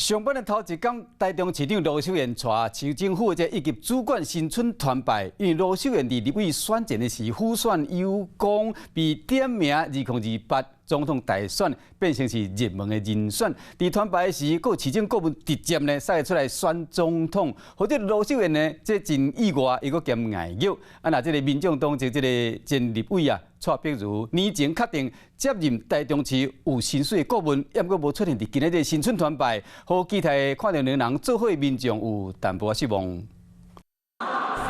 上班的头一天，台中市长罗秀燕带市政府以及主管新村团拜，因为罗秀燕伫立委选前的是辅选有功，被点名2028总统大选变成是热门的人选。伫团拜时，有市政顾问直接呢塞出来选总统，或者罗秀燕呢，这真意外，伊个兼外友。那这个民众党这个前立委蔡碧如年前确定接任台中市有薪水的顾问，也阁无出现伫今日的新春团拜，好期待看到两人做伙的民众有淡薄失望。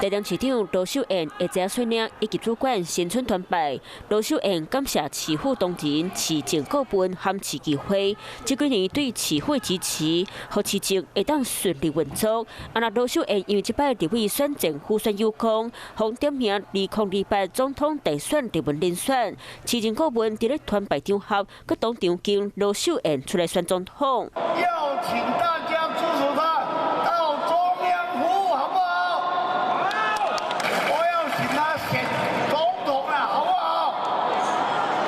台中市长罗秀燕一家孙女以及主管新春团拜，罗秀燕感谢市府同仁、市政顾问和市议会这几年对市府的支持，和市政会当顺利运作。那罗秀燕因为这摆立委选前辅选有功，获点名2028总统大选热门人选，市政顾问伫咧团拜场合，佮当场叫罗秀燕出来选总统。要请大家支持他。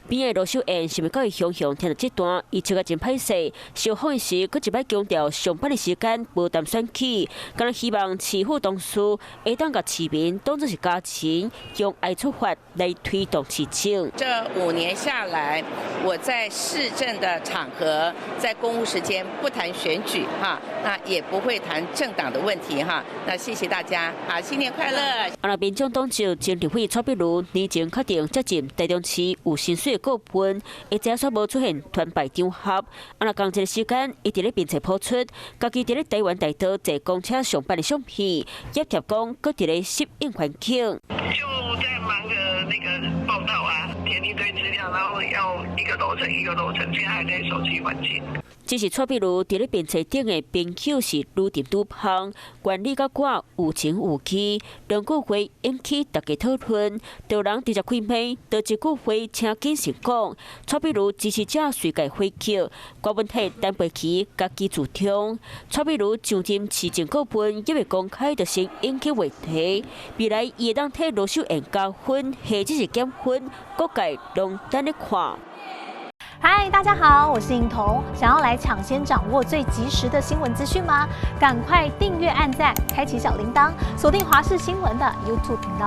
边个罗秀燕是咪到伊雄雄听到这段，伊笑甲真歹势。受访时，佮一摆强调上班的时间无谈选举，敢若希望市府同事会当甲市民当作是家禽，用爱出发来推动市政。这5年下来，我在市政的场合，在公务时间不谈选举哈，那也不会谈政党的问题哈。那谢谢大家，好，新年快乐。那民众党就前立委蔡碧如年前确定接任台中市有薪水顾问，一直煞无出现团拜场合。那同一个时间，伊伫咧并且抛出，家己伫咧台湾大道坐公车上班的相片，也贴讲佮伫咧适应环境。就在忙着那个报道啊，填一堆资料，然后要一个楼层一个楼层，现在还在熟悉环境。只是蔡碧如伫咧并且顶的朋友是愈tìm愈芳，管理甲我有情有义，两句话引起大家讨论。有人直接开骂，倒一句话请谨慎讲。蔡碧如支持者随界回扣，郭文泰等背起家己主张。蔡碧如上任市政顾问，因为公开就先引起话题。未来伊会当替罗秀燕加分，或者是减分，各界拢等咧看。嗨，大家好，我是颖彤。想要来抢先掌握最及时的新闻资讯吗？赶快订阅、按赞、开启小铃铛，锁定华视新闻的 YouTube 频道。